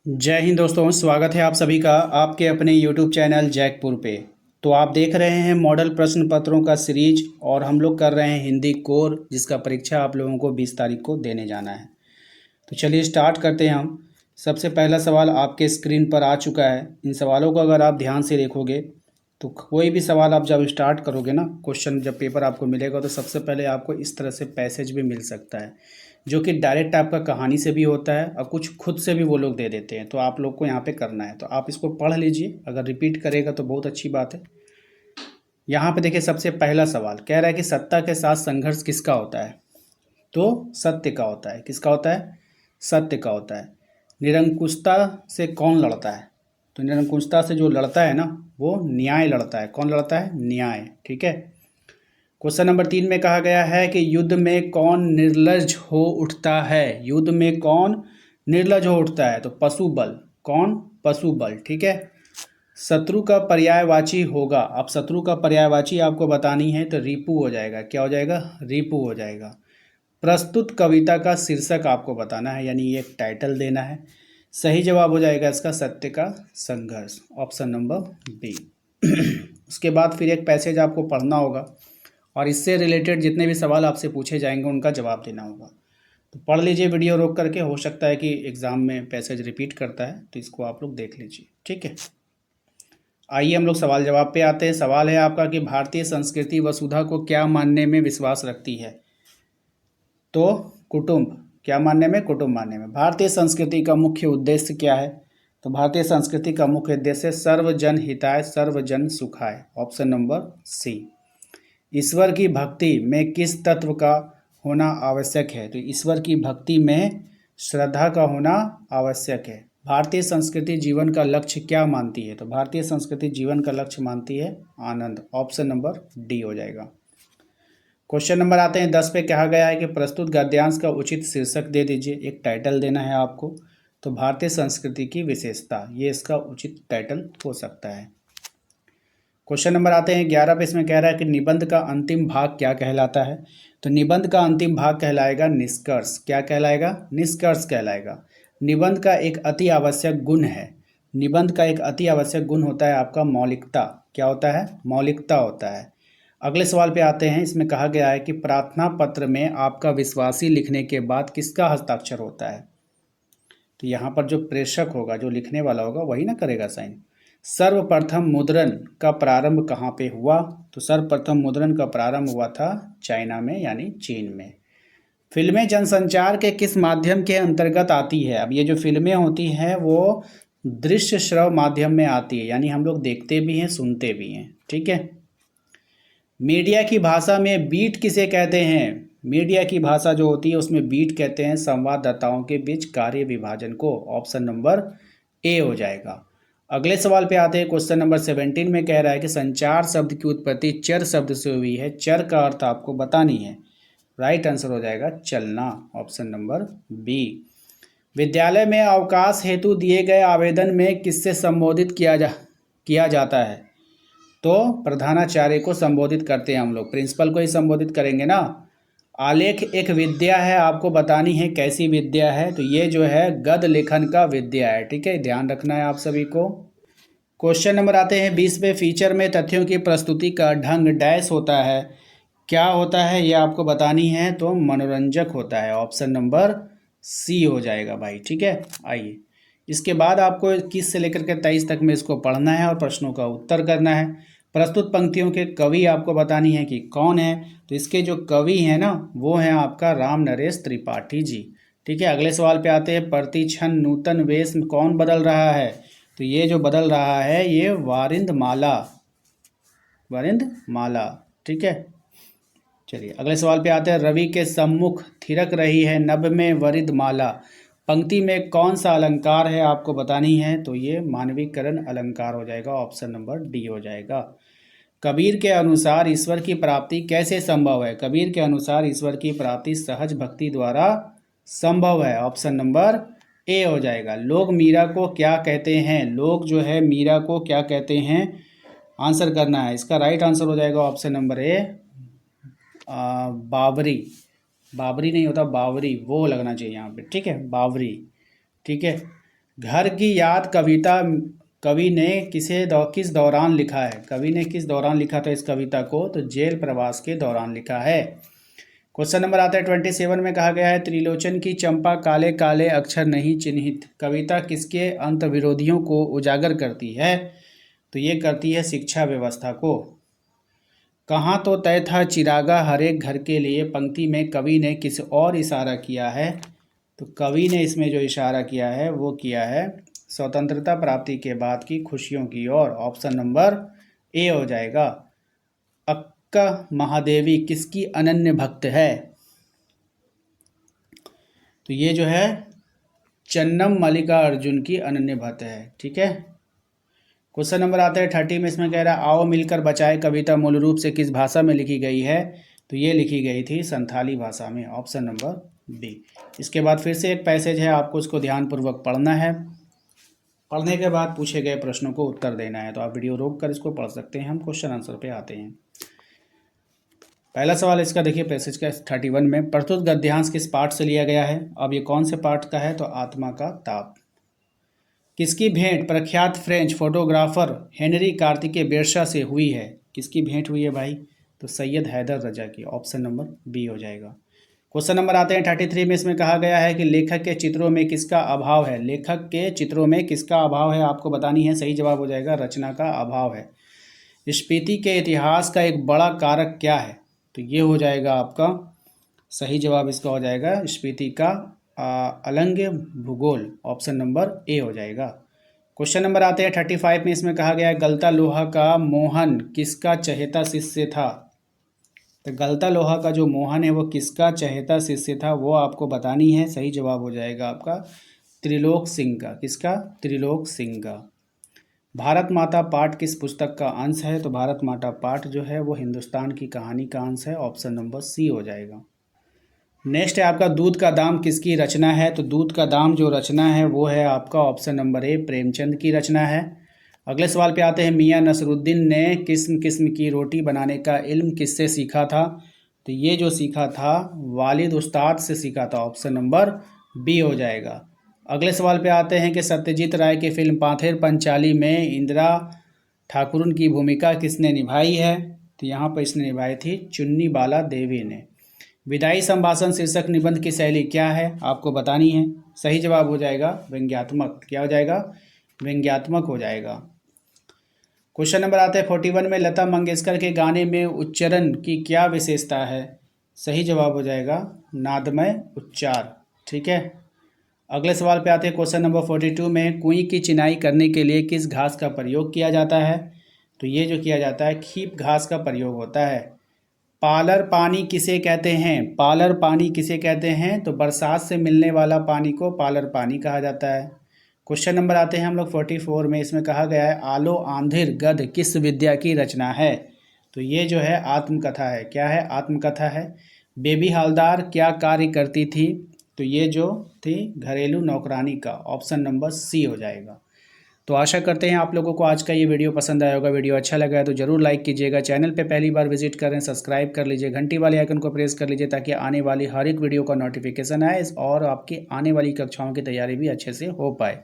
जय हिंद दोस्तों, स्वागत है आप सभी का आपके अपने YouTube चैनल जैकपुर पे। तो आप देख रहे हैं मॉडल प्रश्न पत्रों का सीरीज और हम लोग कर रहे हैं हिंदी कोर, जिसका परीक्षा आप लोगों को 20 तारीख को देने जाना है। तो चलिए स्टार्ट करते हैं हम। सबसे पहला सवाल आपके स्क्रीन पर आ चुका है। इन सवालों को अगर आप ध्यान से देखोगे तो कोई भी सवाल आप जब स्टार्ट करोगे ना, क्वेश्चन जब पेपर आपको मिलेगा तो सबसे पहले आपको इस तरह से पैसेज भी मिल सकता है, जो कि डायरेक्ट आपका कहानी से भी होता है और कुछ खुद से भी वो लोग दे देते हैं। तो आप लोग को यहाँ पे करना है, तो आप इसको पढ़ लीजिए। अगर रिपीट करेगा तो बहुत अच्छी बात है। यहाँ पे देखिए, सबसे पहला सवाल कह रहा है कि सत्ता के साथ संघर्ष किसका होता है? तो सत्य का होता है। किसका होता है? सत्य का होता है। निरंकुशता से कौन लड़ता है? तो निरंकुशता से जो लड़ता है ना, वो न्याय लड़ता है। कौन लड़ता है? न्याय। ठीक है। क्वेश्चन नंबर 3 में कहा गया है कि युद्ध में कौन निर्लज हो उठता है? युद्ध में कौन निर्लज हो उठता है? तो पशु बल। कौन? पशु बल। ठीक है। शत्रु का पर्यायवाची होगा। अब शत्रु का पर्यायवाची आपको बतानी है तो रिपु हो जाएगा। क्या हो जाएगा? रिपु हो जाएगा। प्रस्तुत कविता का शीर्षक आपको बताना है, यानी एक टाइटल देना है। सही जवाब हो जाएगा इसका सत्य का संघर्ष, ऑप्शन नंबर बी। उसके बाद फिर एक पैसेज आपको पढ़ना होगा और इससे रिलेटेड जितने भी सवाल आपसे पूछे जाएंगे उनका जवाब देना होगा। तो पढ़ लीजिए वीडियो रोक करके। हो सकता है कि एग्ज़ाम में पैसेज रिपीट करता है, तो इसको आप लोग देख लीजिए। ठीक है। आइए हम लोग सवाल जवाब पे आते हैं। सवाल है आपका कि भारतीय संस्कृति वसुधा को क्या मानने में विश्वास रखती है? तो कुटुंब। क्या मानने में? कुटुंब मानने में। भारतीय संस्कृति का मुख्य उद्देश्य क्या है? तो भारतीय संस्कृति का मुख्य उद्देश्य सर्वजन हिताय सर्वजन सुखाय, ऑप्शन नंबर सी। ईश्वर की भक्ति में किस तत्व का होना आवश्यक है? तो ईश्वर की भक्ति में श्रद्धा का होना आवश्यक है। भारतीय संस्कृति जीवन का लक्ष्य क्या मानती है? तो भारतीय संस्कृति जीवन का लक्ष्य मानती है आनंद, ऑप्शन नंबर डी हो जाएगा। क्वेश्चन नंबर आते हैं 10 पे। कहा गया है कि प्रस्तुत गद्यांश का उचित शीर्षक दे दीजिए। एक टाइटल देना है आपको। तो भारतीय संस्कृति की विशेषता, ये इसका उचित टाइटल हो सकता है। क्वेश्चन नंबर आते हैं 11 पे। इसमें कह रहा है कि निबंध का अंतिम भाग क्या कहलाता है? तो निबंध का अंतिम भाग कहलाएगा निष्कर्ष। क्या कहलाएगा? निष्कर्ष कहलाएगा। निबंध का एक अति आवश्यक गुण है। निबंध का एक अति आवश्यक गुण होता है आपका मौलिकता। क्या होता है? मौलिकता होता है। अगले सवाल पे आते हैं। इसमें कहा गया है कि प्रार्थना पत्र में आपका विश्वासी लिखने के बाद किसका हस्ताक्षर होता है? तो यहाँ पर जो प्रेषक होगा, जो लिखने वाला होगा, वही ना करेगा साइन। सर्वप्रथम मुद्रण का प्रारंभ कहाँ पे हुआ? तो सर्वप्रथम मुद्रण का प्रारंभ हुआ था चाइना में, यानी चीन में। फिल्में जनसंचार के किस माध्यम के अंतर्गत आती है? अब ये जो फिल्में होती हैं वो दृश्य श्रव्य माध्यम में आती है, यानी हम लोग देखते भी हैं सुनते भी हैं। ठीक है। मीडिया की भाषा में बीट किसे कहते हैं? मीडिया की भाषा जो होती है उसमें बीट कहते हैं संवाददाताओं के बीच कार्य विभाजन को, ऑप्शन नंबर ए हो जाएगा। अगले सवाल पे आते हैं। क्वेश्चन नंबर 17 में कह रहा है कि संचार शब्द की उत्पत्ति चर शब्द से हुई है। चर का अर्थ आपको बतानी है। राइट आंसर हो जाएगा चलना, ऑप्शन नंबर बी। विद्यालय में अवकाश हेतु दिए गए आवेदन में किससे संबोधित किया जाता है? तो प्रधानाचार्य को संबोधित करते हैं हम लोग, प्रिंसिपल को ही संबोधित करेंगे ना। आलेख एक विद्या है, आपको बतानी है कैसी विद्या है। तो ये जो है गद्य लेखन का विद्या है। ठीक है, ध्यान रखना है आप सभी को। क्वेश्चन नंबर आते हैं 20 पे। फीचर में तथ्यों की प्रस्तुति का ढंग डैश होता है। क्या होता है ये आपको बतानी है। तो मनोरंजक होता है, ऑप्शन नंबर सी हो जाएगा भाई। ठीक है। आइए, इसके बाद आपको 21 से लेकर के 23 तक में इसको पढ़ना है और प्रश्नों का उत्तर करना है। प्रस्तुत पंक्तियों के कवि आपको बतानी है कि कौन है। तो इसके जो कवि हैं ना, वो हैं आपका राम नरेश त्रिपाठी जी। ठीक है। अगले सवाल पे आते हैं। प्रतिक्षण नूतन वेश में कौन बदल रहा है? तो ये जो बदल रहा है ये वारिंद माला, वारिंद माला। ठीक है। चलिए अगले सवाल पे आते हैं। रवि के सम्मुख थिरक रही है नभ में वरिद माला। पंक्ति में कौन सा अलंकार है आपको बतानी है। तो ये मानवीकरण अलंकार हो जाएगा, ऑप्शन नंबर डी हो जाएगा। कबीर के अनुसार ईश्वर की प्राप्ति कैसे संभव है? कबीर के अनुसार ईश्वर की प्राप्ति सहज भक्ति द्वारा संभव है, ऑप्शन नंबर ए हो जाएगा। लोग मीरा को क्या कहते हैं? लोग जो है मीरा को क्या कहते हैं, आंसर करना है। इसका राइट आंसर हो जाएगा ऑप्शन नंबर ए, बावरी। बाबरी नहीं होता, बावरी, वो लगना चाहिए यहाँ पे। ठीक है, बावरी। ठीक है। घर की याद कविता कवि ने किस दौरान लिखा है? कवि ने किस दौरान लिखा था इस कविता को? तो जेल प्रवास के दौरान लिखा है। क्वेश्चन नंबर आता है 27 में, कहा गया है त्रिलोचन की चंपा काले काले अक्षर नहीं चिन्हित कविता किसके अंतर्विरोधियों को उजागर करती है? तो ये करती है शिक्षा व्यवस्था को। कहाँ तो तय था चिरागा हर एक घर के लिए पंक्ति में कवि ने किस और इशारा किया है? तो कवि ने इसमें जो इशारा किया है वो किया है स्वतंत्रता प्राप्ति के बाद की खुशियों की ओर। ऑप्शन नंबर ए हो जाएगा। अक्का महादेवी किसकी अनन्य भक्त है? तो ये जो है चन्नम मल्लिका अर्जुन की अनन्य भक्त है। ठीक है। क्वेश्चन नंबर आता है 30 में, इसमें कह रहा है आओ मिलकर बचाए कविता मूल रूप से किस भाषा में लिखी गई है? तो ये लिखी गई थी संथाली भाषा में। Option number B. इसके बाद फिर से एक पैसेज है, आपको इसको ध्यानपूर्वक पढ़ना है। पढ़ने के बाद पूछे गए प्रश्नों को उत्तर देना है। तो आप वीडियो रोक कर इसको पढ़ सकते हैं। हम क्वेश्चन आंसर पे आते हैं। पहला सवाल इसका देखिए पैसेज का 31 में, प्रस्तुत गद्यांश किस पाठ से लिया गया है? अब ये कौन से पाठ का है? तो आत्मा का ताप। किसकी भेंट प्रख्यात फ्रेंच फोटोग्राफर हेनरी कार्तिके बेरशा से हुई है? किसकी भेंट हुई है भाई? तो सैयद हैदर रजा की। ऑप्शन नंबर बी हो जाएगा। क्वेश्चन नंबर आते हैं 33 में, इसमें कहा गया है कि लेखक के चित्रों में किसका अभाव है? लेखक के चित्रों में किसका अभाव है आपको बतानी है। सही जवाब हो जाएगा रचना का अभाव है। स्पीति के इतिहास का एक बड़ा कारक क्या है? तो ये हो जाएगा आपका सही जवाब, इसका हो जाएगा स्पीति का अलंग भूगोल। ऑप्शन नंबर ए हो जाएगा। क्वेश्चन नंबर आते हैं 35 में, इसमें कहा गया है गलता लोहा का मोहन किसका चहेता शिष्य था? तो गलता लोहा का जो मोहन है वो किसका चहेता शिष्य था वो आपको बतानी है। सही जवाब हो जाएगा आपका त्रिलोक सिंह का। किसका? त्रिलोक सिंह का। भारत माता पाठ किस पुस्तक का अंश है? तो भारत माता पाठ जो है वो हिंदुस्तान की कहानी का अंश है। ऑप्शन नंबर सी हो जाएगा। नेक्स्ट है आपका दूध का दाम किसकी रचना है? तो दूध का दाम जो रचना है वो है आपका ऑप्शन नंबर ए प्रेमचंद की रचना है। अगले सवाल पे आते हैं, मियां नसरुद्दीन ने किस्म किस्म की रोटी बनाने का इल्म किससे सीखा था? तो ये जो सीखा था वालिद उस्ताद से सीखा था। ऑप्शन नंबर बी हो जाएगा। अगले सवाल पे आते हैं कि सत्यजीत राय की फिल्म पाथेर पंचाली में इंदिरा ठाकुरन की भूमिका किसने निभाई है? तो यहाँ पर इसने निभाई थी चुन्नी बाला देवी ने। विदाई संभाषण शीर्षक निबंध की शैली क्या है आपको बतानी है। सही जवाब हो जाएगा व्यंग्यात्मक। क्या हो जाएगा? व्यंग्यात्मक हो जाएगा। क्वेश्चन नंबर आता है 41 में, लता मंगेशकर के गाने में उच्चारण की क्या विशेषता है? सही जवाब हो जाएगा नादमय उच्चार। ठीक है। अगले सवाल पे आते हैं क्वेश्चन नंबर 42 में, कुई की चिनाई करने के लिए किस घास का प्रयोग किया जाता है? तो ये जो किया जाता है खीप घास का प्रयोग होता है। पालर पानी किसे कहते हैं? पालर पानी किसे कहते हैं? तो बरसात से मिलने वाला पानी को पालर पानी कहा जाता है। क्वेश्चन नंबर आते हैं हम लोग 44 में, इसमें कहा गया है आलो आंधिर गद किस विद्या की रचना है? तो ये जो है आत्मकथा है। क्या है? आत्मकथा है। बेबी हालदार क्या कार्य करती थी? तो ये जो थी घरेलू नौकरानी का। ऑप्शन नंबर सी हो जाएगा। तो आशा करते हैं आप लोगों को आज का ये वीडियो पसंद आया होगा। वीडियो अच्छा लगा है तो जरूर लाइक कीजिएगा। चैनल पे पहली बार विजिट करें सब्सक्राइब कर लीजिए, घंटी वाले आइकन को प्रेस कर लीजिए ताकि आने वाली हर एक वीडियो का नोटिफिकेशन आए और आपकी आने वाली कक्षाओं की तैयारी भी अच्छे से हो पाए।